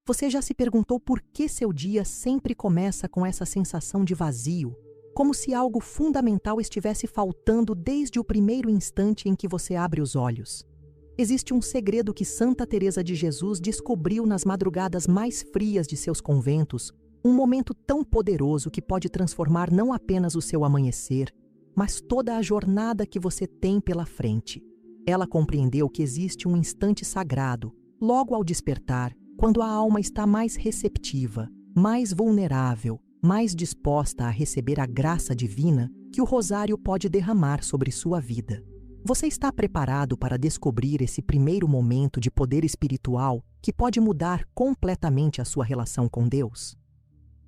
Você já se perguntou por que seu dia sempre começa com essa sensação de vazio, como se algo fundamental estivesse faltando desde o primeiro instante em que você abre os olhos? Existe um segredo que Santa Teresa de Jesus descobriu nas madrugadas mais frias de seus conventos, um momento tão poderoso que pode transformar não apenas o seu amanhecer, mas toda a jornada que você tem pela frente. Ela compreendeu que existe um instante sagrado, logo ao despertar, quando a alma está mais receptiva, mais vulnerável, mais disposta a receber a graça divina que o rosário pode derramar sobre sua vida. Você está preparado para descobrir esse primeiro momento de poder espiritual que pode mudar completamente a sua relação com Deus?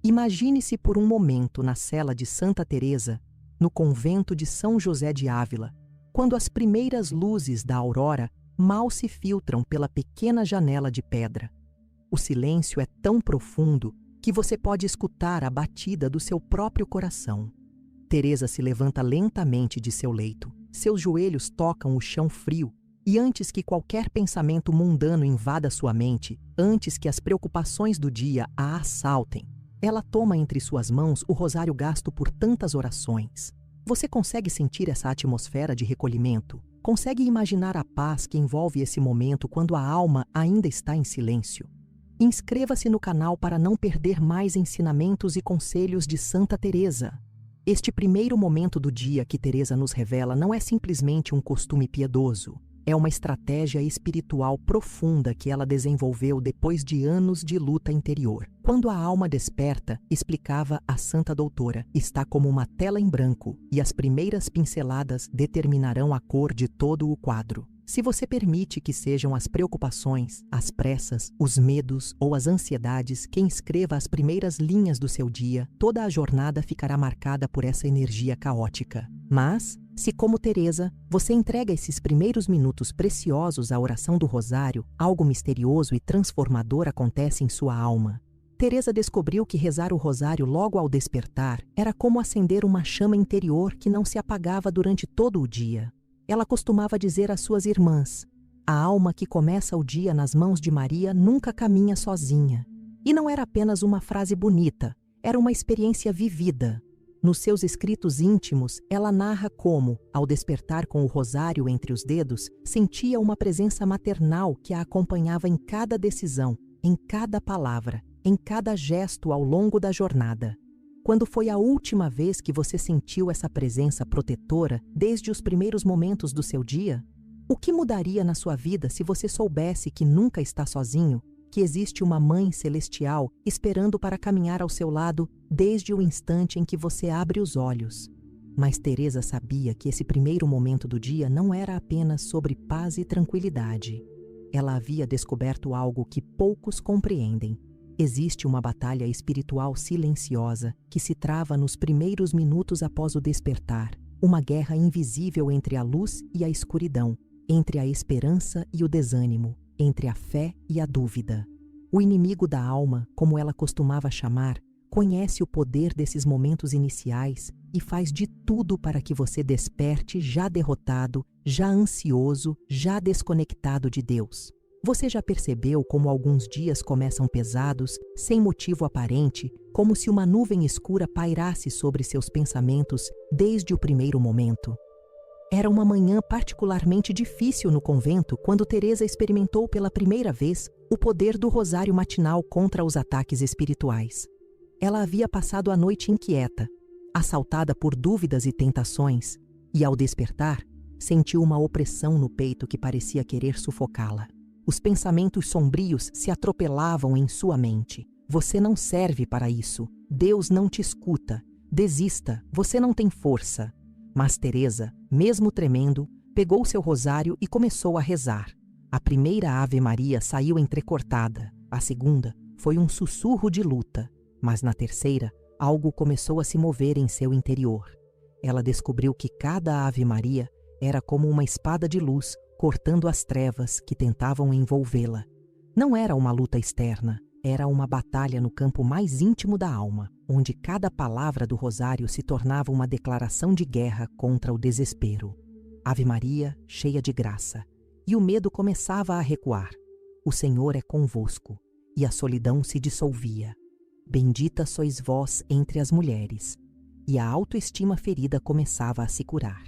Imagine-se por um momento na cela de Santa Teresa, no convento de São José de Ávila, quando as primeiras luzes da aurora mal se filtram pela pequena janela de pedra. O silêncio é tão profundo que você pode escutar a batida do seu próprio coração. Teresa se levanta lentamente de seu leito. Seus joelhos tocam o chão frio e antes que qualquer pensamento mundano invada sua mente, antes que as preocupações do dia a assaltem, ela toma entre suas mãos o rosário gasto por tantas orações. Você consegue sentir essa atmosfera de recolhimento? Consegue imaginar a paz que envolve esse momento quando a alma ainda está em silêncio? Inscreva-se no canal para não perder mais ensinamentos e conselhos de Santa Teresa. Este primeiro momento do dia que Teresa nos revela não é simplesmente um costume piedoso. É uma estratégia espiritual profunda que ela desenvolveu depois de anos de luta interior. Quando a alma desperta, explicava a Santa Doutora, está como uma tela em branco e as primeiras pinceladas determinarão a cor de todo o quadro. Se você permite que sejam as preocupações, as pressas, os medos ou as ansiedades quem escreva as primeiras linhas do seu dia, toda a jornada ficará marcada por essa energia caótica. Mas, se como Teresa, você entrega esses primeiros minutos preciosos à oração do rosário, algo misterioso e transformador acontece em sua alma. Teresa descobriu que rezar o rosário logo ao despertar era como acender uma chama interior que não se apagava durante todo o dia. Ela costumava dizer às suas irmãs: a alma que começa o dia nas mãos de Maria nunca caminha sozinha. E não era apenas uma frase bonita, era uma experiência vivida. Nos seus escritos íntimos, ela narra como, ao despertar com o rosário entre os dedos, sentia uma presença maternal que a acompanhava em cada decisão, em cada palavra, em cada gesto ao longo da jornada. Quando foi a última vez que você sentiu essa presença protetora desde os primeiros momentos do seu dia? O que mudaria na sua vida se você soubesse que nunca está sozinho, que existe uma Mãe Celestial esperando para caminhar ao seu lado desde o instante em que você abre os olhos? Mas Teresa sabia que esse primeiro momento do dia não era apenas sobre paz e tranquilidade. Ela havia descoberto algo que poucos compreendem. Existe uma batalha espiritual silenciosa que se trava nos primeiros minutos após o despertar, uma guerra invisível entre a luz e a escuridão, entre a esperança e o desânimo, entre a fé e a dúvida. O inimigo da alma, como ela costumava chamar, conhece o poder desses momentos iniciais e faz de tudo para que você desperte já derrotado, já ansioso, já desconectado de Deus. Você já percebeu como alguns dias começam pesados, sem motivo aparente, como se uma nuvem escura pairasse sobre seus pensamentos desde o primeiro momento? Era uma manhã particularmente difícil no convento quando Teresa experimentou pela primeira vez o poder do rosário matinal contra os ataques espirituais. Ela havia passado a noite inquieta, assaltada por dúvidas e tentações, e ao despertar, sentiu uma opressão no peito que parecia querer sufocá-la. Os pensamentos sombrios se atropelavam em sua mente. Você não serve para isso. Deus não te escuta. Desista, você não tem força. Mas Teresa, mesmo tremendo, pegou seu rosário e começou a rezar. A primeira Ave Maria saiu entrecortada. A segunda foi um sussurro de luta. Mas na terceira, algo começou a se mover em seu interior. Ela descobriu que cada Ave Maria era como uma espada de luz cortando as trevas que tentavam envolvê-la. Não era uma luta externa, era uma batalha no campo mais íntimo da alma, onde cada palavra do rosário se tornava uma declaração de guerra contra o desespero. Ave Maria, cheia de graça. E o medo começava a recuar. O Senhor é convosco. e a solidão se dissolvia. Bendita sois vós entre as mulheres. E a autoestima ferida começava a se curar.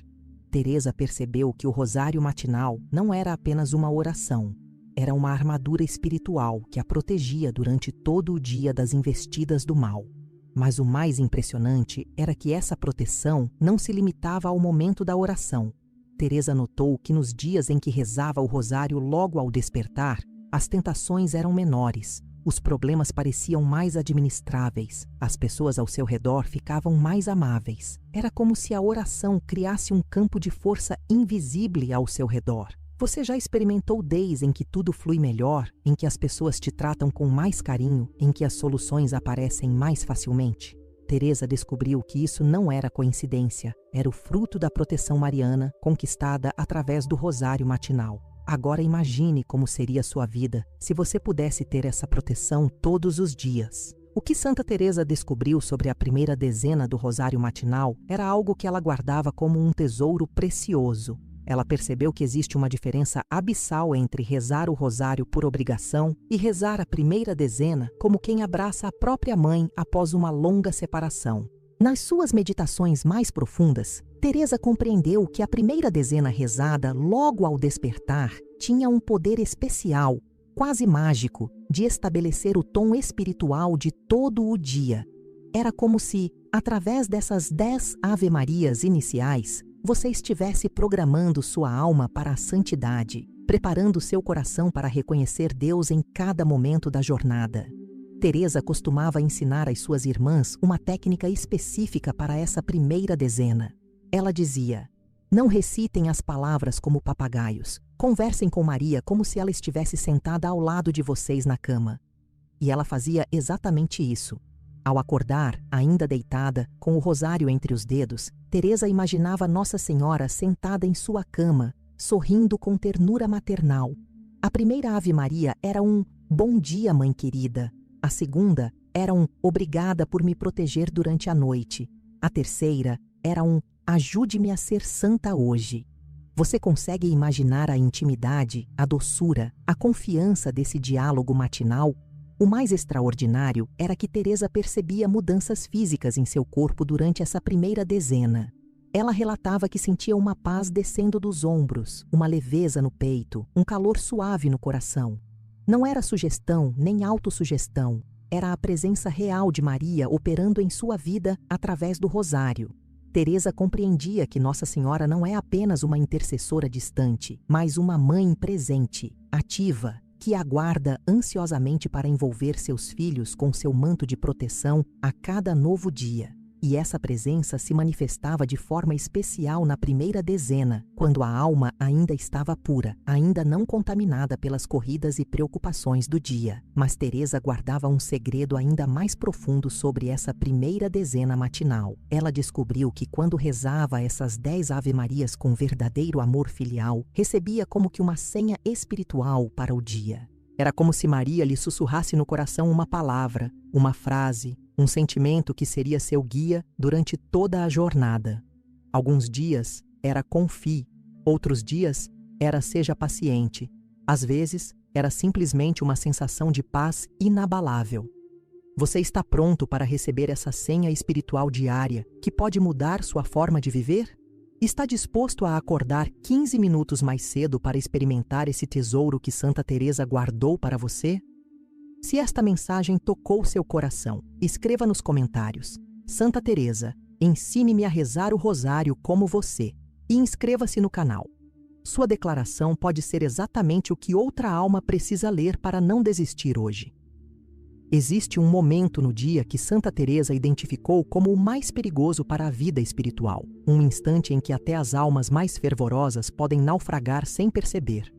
Teresa percebeu que o rosário matinal não era apenas uma oração, era uma armadura espiritual que a protegia durante todo o dia das investidas do mal. Mas o mais impressionante era que essa proteção não se limitava ao momento da oração. Teresa notou que nos dias em que rezava o rosário logo ao despertar, as tentações eram menores, os problemas pareciam mais administráveis, as pessoas ao seu redor ficavam mais amáveis. Era como se a oração criasse um campo de força invisível ao seu redor. Você já experimentou dias em que tudo flui melhor, em que as pessoas te tratam com mais carinho, em que as soluções aparecem mais facilmente? Teresa descobriu que isso não era coincidência, era o fruto da proteção mariana conquistada através do rosário matinal. Agora imagine como seria a sua vida se você pudesse ter essa proteção todos os dias. O que Santa Teresa descobriu sobre a primeira dezena do rosário matinal era algo que ela guardava como um tesouro precioso. Ela percebeu que existe uma diferença abissal entre rezar o rosário por obrigação e rezar a primeira dezena como quem abraça a própria mãe após uma longa separação. Nas suas meditações mais profundas, Teresa compreendeu que a primeira dezena rezada logo ao despertar tinha um poder especial, quase mágico, de estabelecer o tom espiritual de todo o dia. Era como se, através dessas 10 Ave-Marias iniciais, você estivesse programando sua alma para a santidade, preparando seu coração para reconhecer Deus em cada momento da jornada. Teresa costumava ensinar às suas irmãs uma técnica específica para essa primeira dezena. Ela dizia: não recitem as palavras como papagaios, conversem com Maria como se ela estivesse sentada ao lado de vocês na cama. E ela fazia exatamente isso. Ao acordar, ainda deitada, com o rosário entre os dedos, Teresa imaginava Nossa Senhora sentada em sua cama, sorrindo com ternura maternal. A primeira Ave Maria era um "Bom dia, mãe querida". A segunda era um "Obrigada por me proteger durante a noite". A terceira era um "Ajude-me a ser santa hoje". Você consegue imaginar a intimidade, a doçura, a confiança desse diálogo matinal? O mais extraordinário era que Teresa percebia mudanças físicas em seu corpo durante essa primeira dezena. Ela relatava que sentia uma paz descendo dos ombros, uma leveza no peito, um calor suave no coração. Não era sugestão nem autossugestão, era a presença real de Maria operando em sua vida através do rosário. Teresa compreendia que Nossa Senhora não é apenas uma intercessora distante, mas uma mãe presente, ativa, que aguarda ansiosamente para envolver seus filhos com seu manto de proteção a cada novo dia. E essa presença se manifestava de forma especial na primeira dezena, quando a alma ainda estava pura, ainda não contaminada pelas corridas e preocupações do dia. Mas Teresa guardava um segredo ainda mais profundo sobre essa primeira dezena matinal. Ela descobriu que quando rezava essas 10 Ave-Marias com verdadeiro amor filial, recebia como que uma senha espiritual para o dia. Era como se Maria lhe sussurrasse no coração uma palavra, uma frase, um sentimento que seria seu guia durante toda a jornada. Alguns dias era confie, outros dias era seja paciente. Às vezes era simplesmente uma sensação de paz inabalável. Você está pronto para receber essa senha espiritual diária que pode mudar sua forma de viver? Está disposto a acordar 15 minutos mais cedo para experimentar esse tesouro que Santa Teresa guardou para você? Se esta mensagem tocou seu coração, escreva nos comentários: Santa Teresa, ensine-me a rezar o rosário como você, e inscreva-se no canal. Sua declaração pode ser exatamente o que outra alma precisa ler para não desistir hoje. Existe um momento no dia que Santa Teresa identificou como o mais perigoso para a vida espiritual, um instante em que até as almas mais fervorosas podem naufragar sem perceber.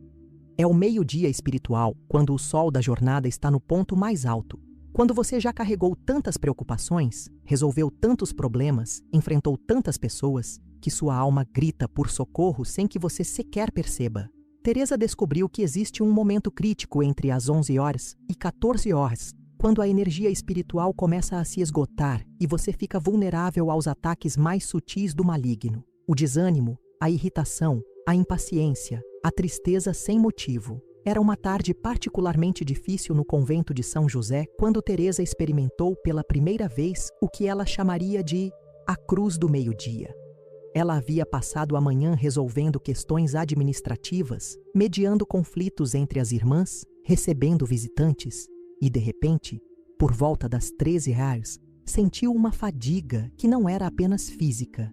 É o meio-dia espiritual, quando o sol da jornada está no ponto mais alto. Quando você já carregou tantas preocupações, resolveu tantos problemas, enfrentou tantas pessoas, que sua alma grita por socorro sem que você sequer perceba. Teresa descobriu que existe um momento crítico entre as 11 horas e 14 horas, quando a energia espiritual começa a se esgotar e você fica vulnerável aos ataques mais sutis do maligno. O desânimo, a irritação, a impaciência, a tristeza sem motivo. Era uma tarde particularmente difícil no convento de São José quando Teresa experimentou pela primeira vez o que ela chamaria de a cruz do meio-dia. Ela havia passado a manhã resolvendo questões administrativas, mediando conflitos entre as irmãs, recebendo visitantes e, de repente, por volta das 13h, sentiu uma fadiga que não era apenas física.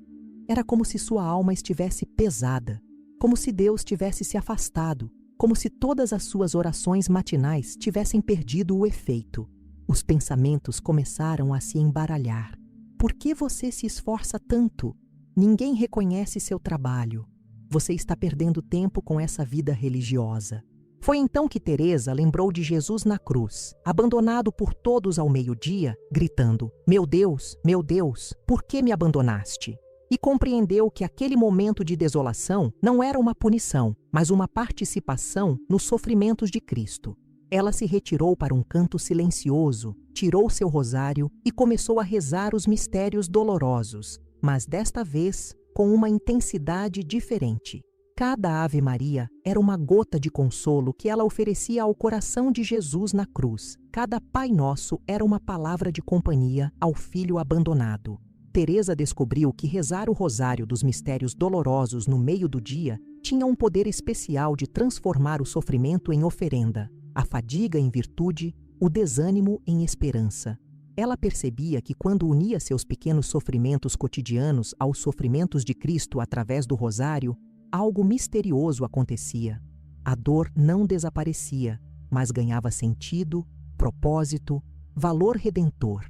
Era como se sua alma estivesse pesada, como se Deus tivesse se afastado, como se todas as suas orações matinais tivessem perdido o efeito. Os pensamentos começaram a se embaralhar. Por que você se esforça tanto? Ninguém reconhece seu trabalho. Você está perdendo tempo com essa vida religiosa. Foi então que Teresa lembrou de Jesus na cruz, abandonado por todos ao meio-dia, gritando: meu Deus, por que me abandonaste? E compreendeu que aquele momento de desolação não era uma punição, mas uma participação nos sofrimentos de Cristo. Ela se retirou para um canto silencioso, tirou seu rosário e começou a rezar os mistérios dolorosos, mas desta vez com uma intensidade diferente. Cada Ave Maria era uma gota de consolo que ela oferecia ao coração de Jesus na cruz. Cada Pai Nosso era uma palavra de companhia ao filho abandonado. Teresa descobriu que rezar o rosário dos mistérios dolorosos no meio do dia tinha um poder especial de transformar o sofrimento em oferenda, a fadiga em virtude, o desânimo em esperança. Ela percebia que quando unia seus pequenos sofrimentos cotidianos aos sofrimentos de Cristo através do rosário, algo misterioso acontecia. A dor não desaparecia, mas ganhava sentido, propósito, valor redentor.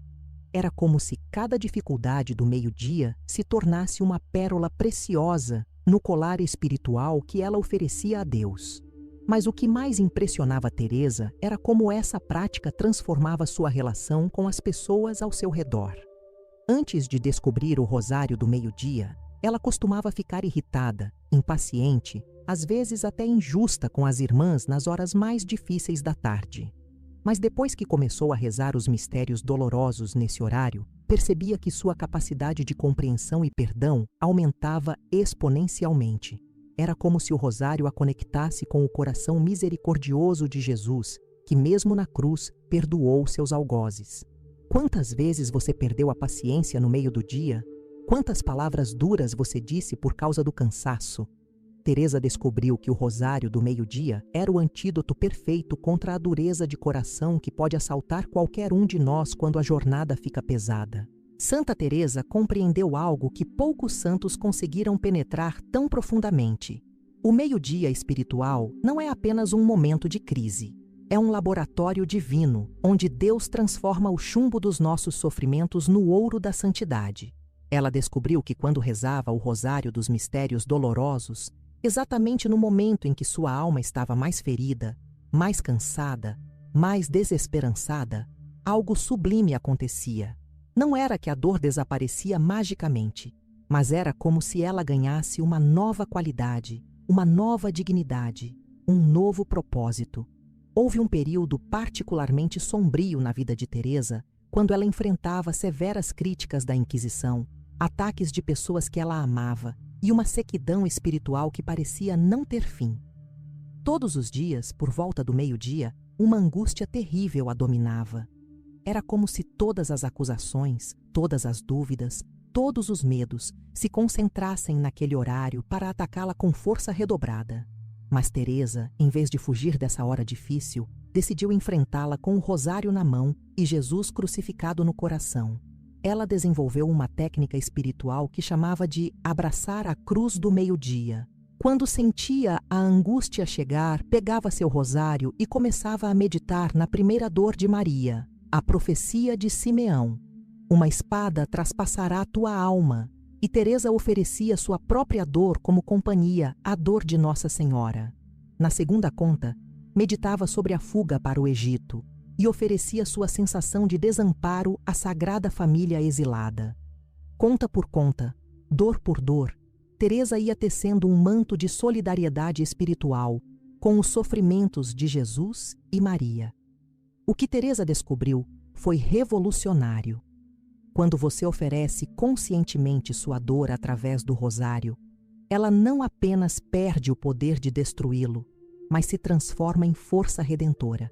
Era como se cada dificuldade do meio-dia se tornasse uma pérola preciosa no colar espiritual que ela oferecia a Deus. Mas o que mais impressionava Teresa era como essa prática transformava sua relação com as pessoas ao seu redor. Antes de descobrir o rosário do meio-dia, ela costumava ficar irritada, impaciente, às vezes até injusta com as irmãs nas horas mais difíceis da tarde. Mas depois que começou a rezar os mistérios dolorosos nesse horário, percebia que sua capacidade de compreensão e perdão aumentava exponencialmente. Era como se o rosário a conectasse com o coração misericordioso de Jesus, que mesmo na cruz perdoou seus algozes. Quantas vezes você perdeu a paciência no meio do dia? Quantas palavras duras você disse por causa do cansaço? Teresa descobriu que o rosário do meio-dia era o antídoto perfeito contra a dureza de coração que pode assaltar qualquer um de nós quando a jornada fica pesada. Santa Teresa compreendeu algo que poucos santos conseguiram penetrar tão profundamente. O meio-dia espiritual não é apenas um momento de crise. É um laboratório divino, onde Deus transforma o chumbo dos nossos sofrimentos no ouro da santidade. Ela descobriu que quando rezava o rosário dos mistérios dolorosos, exatamente no momento em que sua alma estava mais ferida, mais cansada, mais desesperançada, algo sublime acontecia. Não era que a dor desaparecia magicamente, mas era como se ela ganhasse uma nova qualidade, uma nova dignidade, um novo propósito. Houve um período particularmente sombrio na vida de Teresa, quando ela enfrentava severas críticas da Inquisição, ataques de pessoas que ela amava e uma sequidão espiritual que parecia não ter fim. Todos os dias, por volta do meio-dia, uma angústia terrível a dominava. Era como se todas as acusações, todas as dúvidas, todos os medos se concentrassem naquele horário para atacá-la com força redobrada. Mas Teresa, em vez de fugir dessa hora difícil, decidiu enfrentá-la com o rosário na mão e Jesus crucificado no coração. Ela desenvolveu uma técnica espiritual que chamava de abraçar a cruz do meio-dia. Quando sentia a angústia chegar, pegava seu rosário e começava a meditar na primeira dor de Maria, a profecia de Simeão. Uma espada traspassará a tua alma. E Teresa oferecia sua própria dor como companhia à dor de Nossa Senhora. Na segunda conta, meditava sobre a fuga para o Egito e oferecia sua sensação de desamparo à Sagrada Família exilada. Conta por conta, dor por dor, Teresa ia tecendo um manto de solidariedade espiritual com os sofrimentos de Jesus e Maria. O que Teresa descobriu foi revolucionário. Quando você oferece conscientemente sua dor através do rosário, ela não apenas perde o poder de destruí-lo, mas se transforma em força redentora.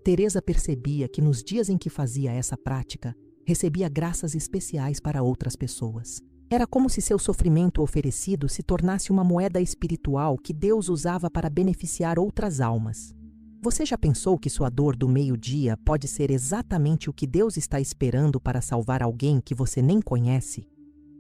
Teresa percebia que nos dias em que fazia essa prática, recebia graças especiais para outras pessoas. Era como se seu sofrimento oferecido se tornasse uma moeda espiritual que Deus usava para beneficiar outras almas. Você já pensou que sua dor do meio-dia pode ser exatamente o que Deus está esperando para salvar alguém que você nem conhece?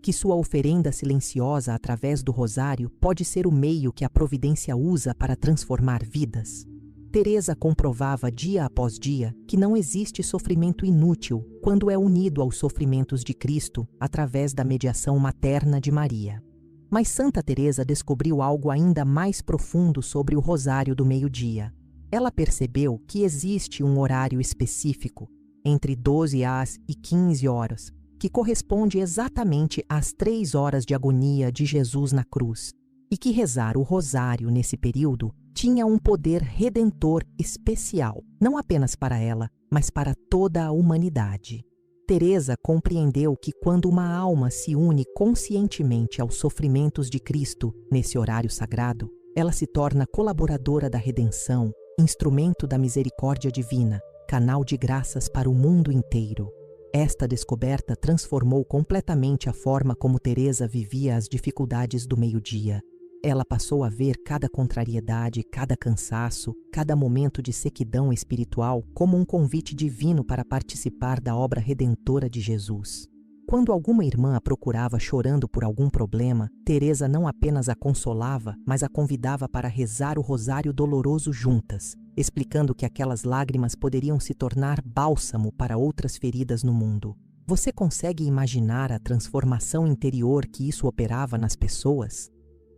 Que sua oferenda silenciosa através do rosário pode ser o meio que a providência usa para transformar vidas? Teresa comprovava dia após dia que não existe sofrimento inútil quando é unido aos sofrimentos de Cristo através da mediação materna de Maria. Mas Santa Teresa descobriu algo ainda mais profundo sobre o rosário do meio-dia. Ela percebeu que existe um horário específico, entre 12 às e 15 horas, que corresponde exatamente às 3 horas de agonia de Jesus na cruz, e que rezar o rosário nesse período tinha um poder redentor especial, não apenas para ela, mas para toda a humanidade. Teresa compreendeu que quando uma alma se une conscientemente aos sofrimentos de Cristo nesse horário sagrado, ela se torna colaboradora da redenção, instrumento da misericórdia divina, canal de graças para o mundo inteiro. Esta descoberta transformou completamente a forma como Teresa vivia as dificuldades do meio-dia. Ela passou a ver cada contrariedade, cada cansaço, cada momento de sequidão espiritual como um convite divino para participar da obra redentora de Jesus. Quando alguma irmã a procurava chorando por algum problema, Teresa não apenas a consolava, mas a convidava para rezar o rosário doloroso juntas, explicando que aquelas lágrimas poderiam se tornar bálsamo para outras feridas no mundo. Você consegue imaginar a transformação interior que isso operava nas pessoas?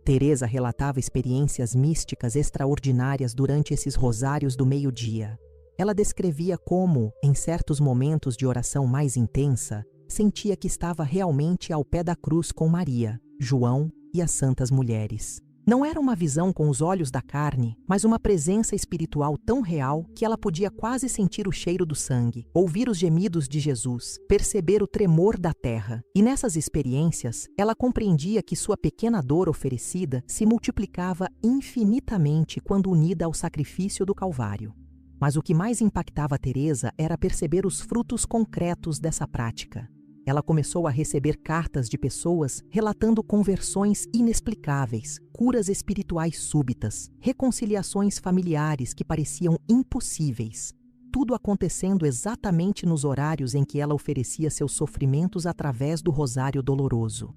Teresa relatava experiências místicas extraordinárias durante esses rosários do meio-dia. Ela descrevia como, em certos momentos de oração mais intensa, sentia que estava realmente ao pé da cruz com Maria, João e as santas mulheres. Não era uma visão com os olhos da carne, mas uma presença espiritual tão real que ela podia quase sentir o cheiro do sangue, ouvir os gemidos de Jesus, perceber o tremor da terra. E nessas experiências, ela compreendia que sua pequena dor oferecida se multiplicava infinitamente quando unida ao sacrifício do Calvário. Mas o que mais impactava Teresa era perceber os frutos concretos dessa prática. Ela começou a receber cartas de pessoas relatando conversões inexplicáveis, curas espirituais súbitas, reconciliações familiares que pareciam impossíveis. Tudo acontecendo exatamente nos horários em que ela oferecia seus sofrimentos através do rosário doloroso.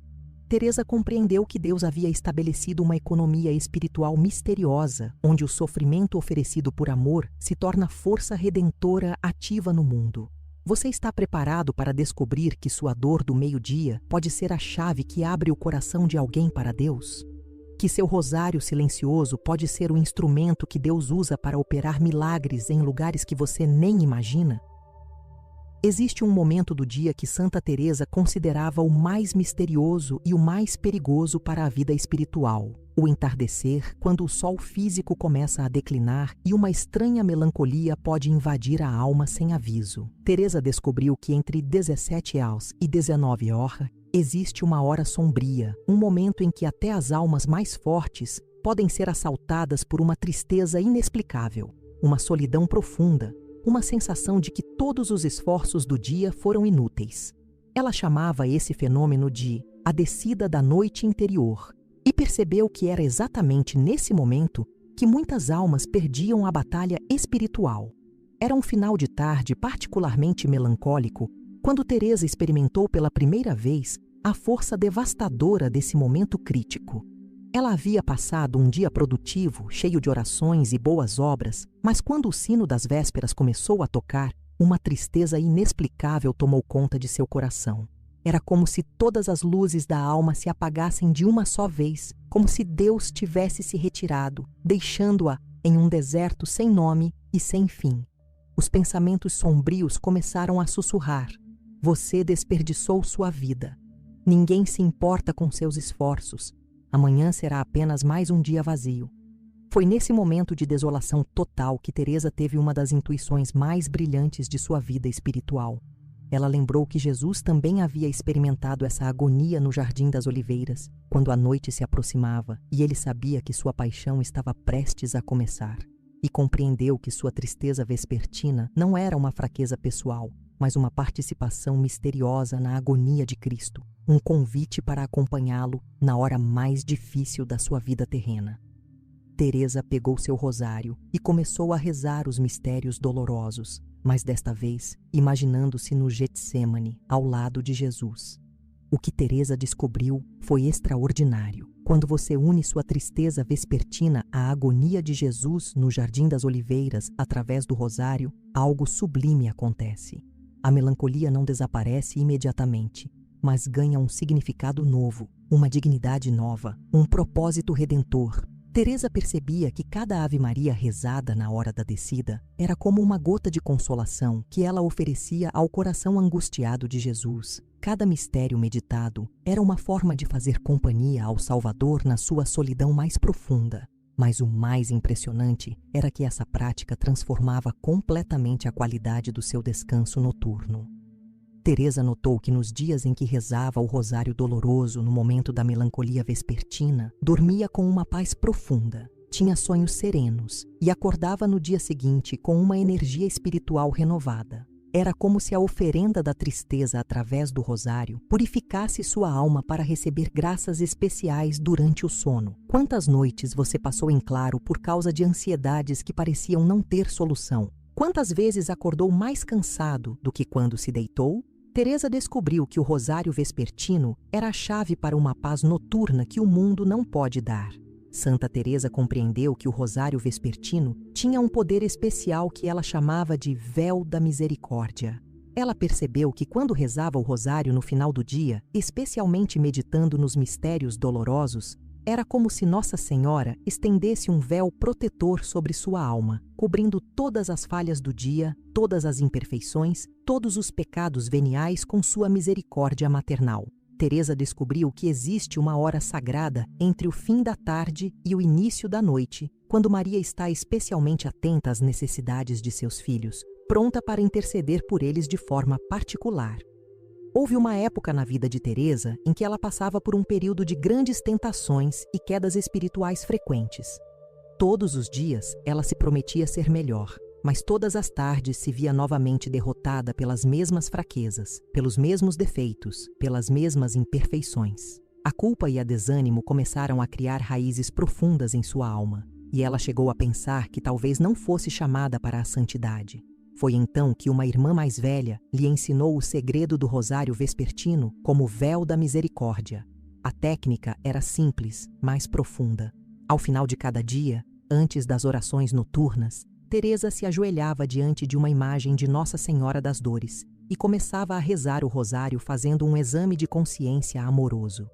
Teresa compreendeu que Deus havia estabelecido uma economia espiritual misteriosa, onde o sofrimento oferecido por amor se torna força redentora ativa no mundo. Você está preparado para descobrir que sua dor do meio-dia pode ser a chave que abre o coração de alguém para Deus? Que seu rosário silencioso pode ser o instrumento que Deus usa para operar milagres em lugares que você nem imagina? Existe um momento do dia que Santa Teresa considerava o mais misterioso e o mais perigoso para a vida espiritual: o entardecer, quando o sol físico começa a declinar e uma estranha melancolia pode invadir a alma sem aviso. Teresa descobriu que entre 17 horas e 19 horas existe uma hora sombria, um momento em que até as almas mais fortes podem ser assaltadas por uma tristeza inexplicável, uma solidão profunda, uma sensação de que todos os esforços do dia foram inúteis. Ela chamava esse fenômeno de a descida da noite interior e percebeu que era exatamente nesse momento que muitas almas perdiam a batalha espiritual. Era um final de tarde particularmente melancólico quando Teresa experimentou pela primeira vez a força devastadora desse momento crítico. Ela havia passado um dia produtivo, cheio de orações e boas obras, mas quando o sino das vésperas começou a tocar, uma tristeza inexplicável tomou conta de seu coração. Era como se todas as luzes da alma se apagassem de uma só vez, como se Deus tivesse se retirado, deixando-a em um deserto sem nome e sem fim. Os pensamentos sombrios começaram a sussurrar: você desperdiçou sua vida. Ninguém se importa com seus esforços. Amanhã será apenas mais um dia vazio. Foi nesse momento de desolação total que Teresa teve uma das intuições mais brilhantes de sua vida espiritual. Ela lembrou que Jesus também havia experimentado essa agonia no Jardim das Oliveiras, quando a noite se aproximava e ele sabia que sua paixão estava prestes a começar. E compreendeu que sua tristeza vespertina não era uma fraqueza pessoal, mas uma participação misteriosa na agonia de Cristo, um convite para acompanhá-lo na hora mais difícil da sua vida terrena. Teresa pegou seu rosário e começou a rezar os mistérios dolorosos, mas desta vez imaginando-se no Getsêmani, ao lado de Jesus. O que Teresa descobriu foi extraordinário. Quando você une sua tristeza vespertina à agonia de Jesus no Jardim das Oliveiras através do rosário, algo sublime acontece. A melancolia não desaparece imediatamente, mas ganha um significado novo, uma dignidade nova, um propósito redentor. Teresa percebia que cada Ave Maria rezada na hora da descida era como uma gota de consolação que ela oferecia ao coração angustiado de Jesus. Cada mistério meditado era uma forma de fazer companhia ao Salvador na sua solidão mais profunda. Mas o mais impressionante era que essa prática transformava completamente a qualidade do seu descanso noturno. Teresa notou que nos dias em que rezava o rosário doloroso no momento da melancolia vespertina, dormia com uma paz profunda, tinha sonhos serenos e acordava no dia seguinte com uma energia espiritual renovada. Era como se a oferenda da tristeza através do rosário purificasse sua alma para receber graças especiais durante o sono. Quantas noites você passou em claro por causa de ansiedades que pareciam não ter solução? Quantas vezes acordou mais cansado do que quando se deitou? Teresa descobriu que o rosário vespertino era a chave para uma paz noturna que o mundo não pode dar. Santa Teresa compreendeu que o rosário vespertino tinha um poder especial que ela chamava de véu da misericórdia. Ela percebeu que quando rezava o rosário no final do dia, especialmente meditando nos mistérios dolorosos, era como se Nossa Senhora estendesse um véu protetor sobre sua alma, cobrindo todas as falhas do dia, todas as imperfeições, todos os pecados veniais com sua misericórdia maternal. Teresa descobriu que existe uma hora sagrada entre o fim da tarde e o início da noite, quando Maria está especialmente atenta às necessidades de seus filhos, pronta para interceder por eles de forma particular. Houve uma época na vida de Teresa em que ela passava por um período de grandes tentações e quedas espirituais frequentes. Todos os dias ela se prometia ser melhor, mas todas as tardes se via novamente derrotada pelas mesmas fraquezas, pelos mesmos defeitos, pelas mesmas imperfeições. A culpa e o desânimo começaram a criar raízes profundas em sua alma, e ela chegou a pensar que talvez não fosse chamada para a santidade. Foi então que uma irmã mais velha lhe ensinou o segredo do rosário vespertino como véu da misericórdia. A técnica era simples, mas profunda. Ao final de cada dia, antes das orações noturnas, Teresa se ajoelhava diante de uma imagem de Nossa Senhora das Dores e começava a rezar o rosário fazendo um exame de consciência amoroso.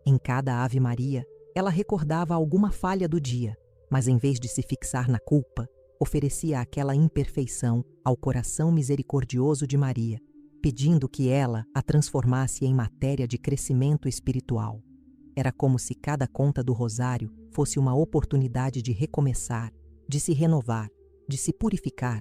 Em cada Ave Maria, ela recordava alguma falha do dia, mas em vez de se fixar na culpa, oferecia aquela imperfeição ao coração misericordioso de Maria, pedindo que ela a transformasse em matéria de crescimento espiritual. Era como se cada conta do rosário fosse uma oportunidade de recomeçar, de se renovar, de se purificar.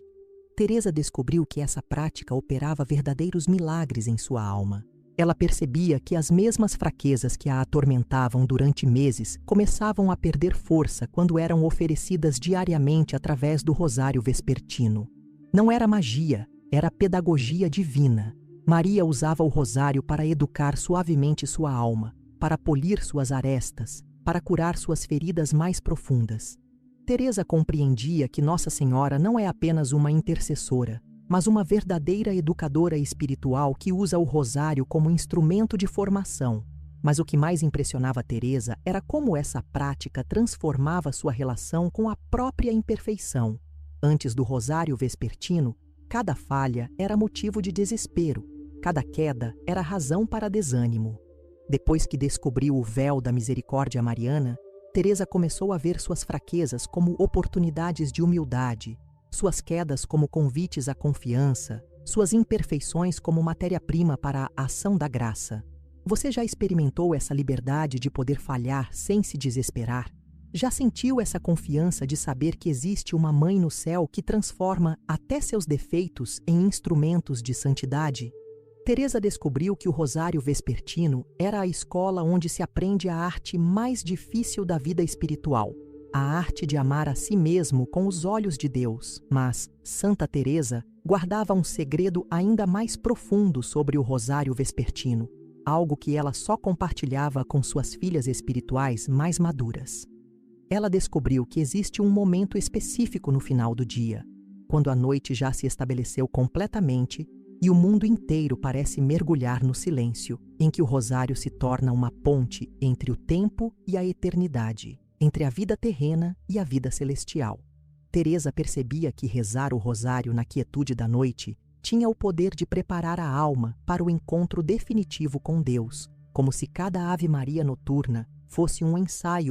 Teresa descobriu que essa prática operava verdadeiros milagres em sua alma. Ela percebia que as mesmas fraquezas que a atormentavam durante meses começavam a perder força quando eram oferecidas diariamente através do rosário vespertino. Não era magia, era pedagogia divina. Maria usava o rosário para educar suavemente sua alma, para polir suas arestas, para curar suas feridas mais profundas. Teresa compreendia que Nossa Senhora não é apenas uma intercessora, mas uma verdadeira educadora espiritual que usa o rosário como instrumento de formação. Mas o que mais impressionava Teresa era como essa prática transformava sua relação com a própria imperfeição. Antes do rosário vespertino, cada falha era motivo de desespero, cada queda era razão para desânimo. Depois que descobriu o véu da misericórdia mariana, Teresa começou a ver suas fraquezas como oportunidades de humildade, suas quedas como convites à confiança, suas imperfeições como matéria-prima para a ação da graça. Você já experimentou essa liberdade de poder falhar sem se desesperar? Já sentiu essa confiança de saber que existe uma mãe no céu que transforma até seus defeitos em instrumentos de santidade? Teresa descobriu que o rosário vespertino era a escola onde se aprende a arte mais difícil da vida espiritual, a arte de amar a si mesmo com os olhos de Deus. Mas Santa Teresa guardava um segredo ainda mais profundo sobre o rosário vespertino, algo que ela só compartilhava com suas filhas espirituais mais maduras. Ela descobriu que existe um momento específico no final do dia, quando a noite já se estabeleceu completamente e o mundo inteiro parece mergulhar no silêncio, em que o rosário se torna uma ponte entre o tempo e a eternidade, entre a vida terrena e a vida celestial. Teresa percebia que rezar o rosário na quietude da noite tinha o poder de preparar a alma para o encontro definitivo com Deus, como se cada Ave Maria noturna fosse um ensaio